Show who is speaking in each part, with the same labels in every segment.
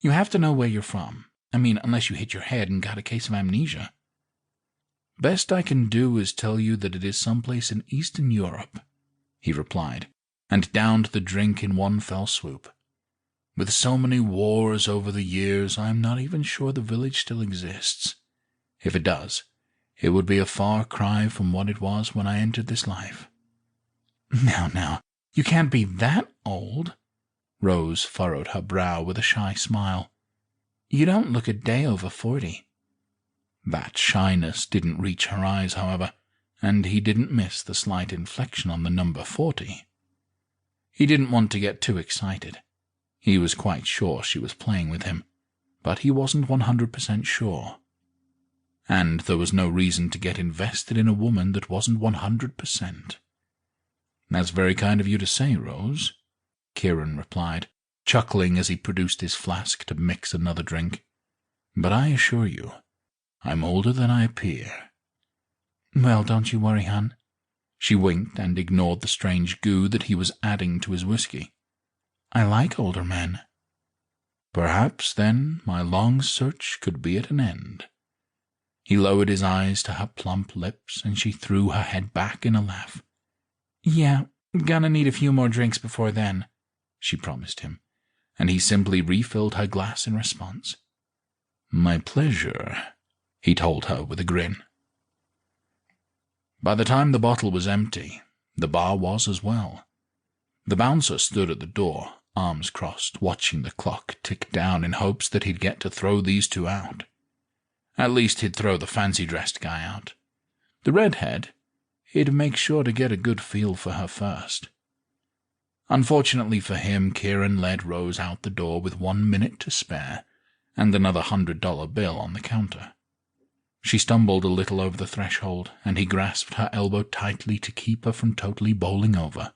Speaker 1: You have to know where you're from. I mean, unless you hit your head and got a case of amnesia. Best I can do is tell you that it is someplace in Eastern Europe, he replied, and downed the drink in one fell swoop. With so many wars over the years, I'm not even sure the village still exists. If it does, it would be a far cry from what it was when I entered this life. Now, you can't be that old. Rose furrowed her brow with a shy smile. You don't look a day over 40. That shyness didn't reach her eyes, however, and he didn't miss the slight inflection on the number 40. He didn't want to get too excited. He was quite sure she was playing with him, but he wasn't 100% sure. And there was no reason to get invested in a woman that wasn't 100%. That's very kind of you to say, Rose, Kieran replied, chuckling as he produced his flask to mix another drink. But I assure you, I'm older than I appear. Well, don't you worry, hon. She winked and ignored the strange goo that he was adding to his whiskey. I like older men. Perhaps, then, my long search could be at an end. He lowered his eyes to her plump lips, and she threw her head back in a laugh. Yeah, gonna need a few more drinks before then, she promised him, and he simply refilled her glass in response. My pleasure, he told her with a grin. By the time the bottle was empty, the bar was as well. The bouncer stood at the door, arms crossed, watching the clock tick down in hopes that he'd get to throw these two out. At least he'd throw the fancy-dressed guy out. The redhead, he'd make sure to get a good feel for her first. Unfortunately for him, Kieran led Rose out the door with 1 minute to spare and another $100 bill on the counter. She stumbled a little over the threshold, and he grasped her elbow tightly to keep her from totally bowling over.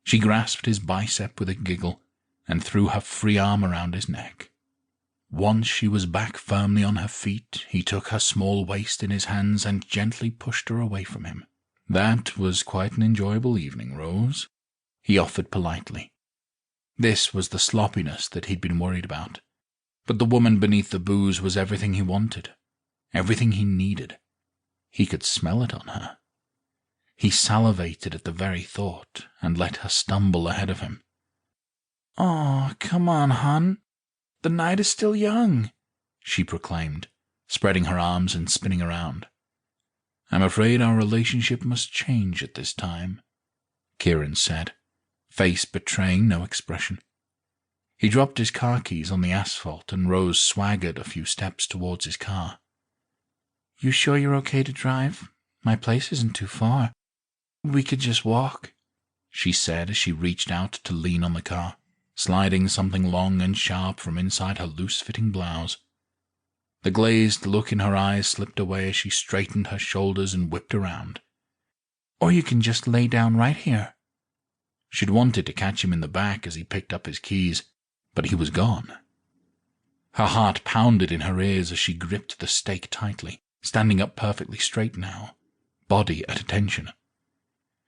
Speaker 1: She grasped his bicep with a giggle and threw her free arm around his neck. Once she was back firmly on her feet, he took her small waist in his hands and gently pushed her away from him. That was quite an enjoyable evening, Rose, he offered politely. This was the sloppiness that he'd been worried about. But the woman beneath the booze was everything he wanted, everything he needed. He could smell it on her. He salivated at the very thought and let her stumble ahead of him. "Oh, come on, hon. The night is still young," she proclaimed, spreading her arms and spinning around. "I'm afraid our relationship must change at this time," Kieran said, face betraying no expression. He dropped his car keys on the asphalt and Rose swaggered a few steps towards his car. "You sure you're okay to drive? My place isn't too far. We could just walk," she said as she reached out to lean on the car, sliding something long and sharp from inside her loose-fitting blouse. The glazed look in her eyes slipped away as she straightened her shoulders and whipped around. "Or you can just lay down right here." She'd wanted to catch him in the back as he picked up his keys, but he was gone. Her heart pounded in her ears as she gripped the stake tightly, standing up perfectly straight now, body at attention.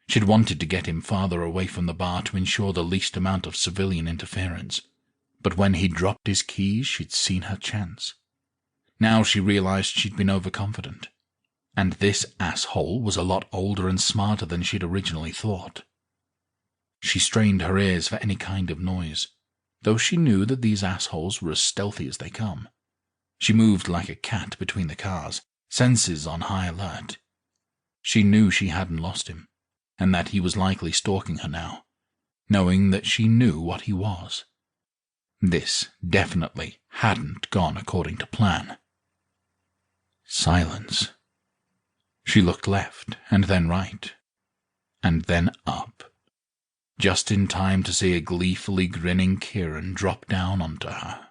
Speaker 1: She'd wanted to get him farther away from the bar to ensure the least amount of civilian interference, but when he dropped his keys, she'd seen her chance. Now she realized she'd been overconfident, and this asshole was a lot older and smarter than she'd originally thought. She strained her ears for any kind of noise, though she knew that these assholes were as stealthy as they come. She moved like a cat between the cars, senses on high alert. She knew she hadn't lost him, and that he was likely stalking her now, knowing that she knew what he was. This definitely hadn't gone according to plan. Silence. She looked left, and then right, and then up, just in time to see a gleefully grinning Kieran drop down onto her.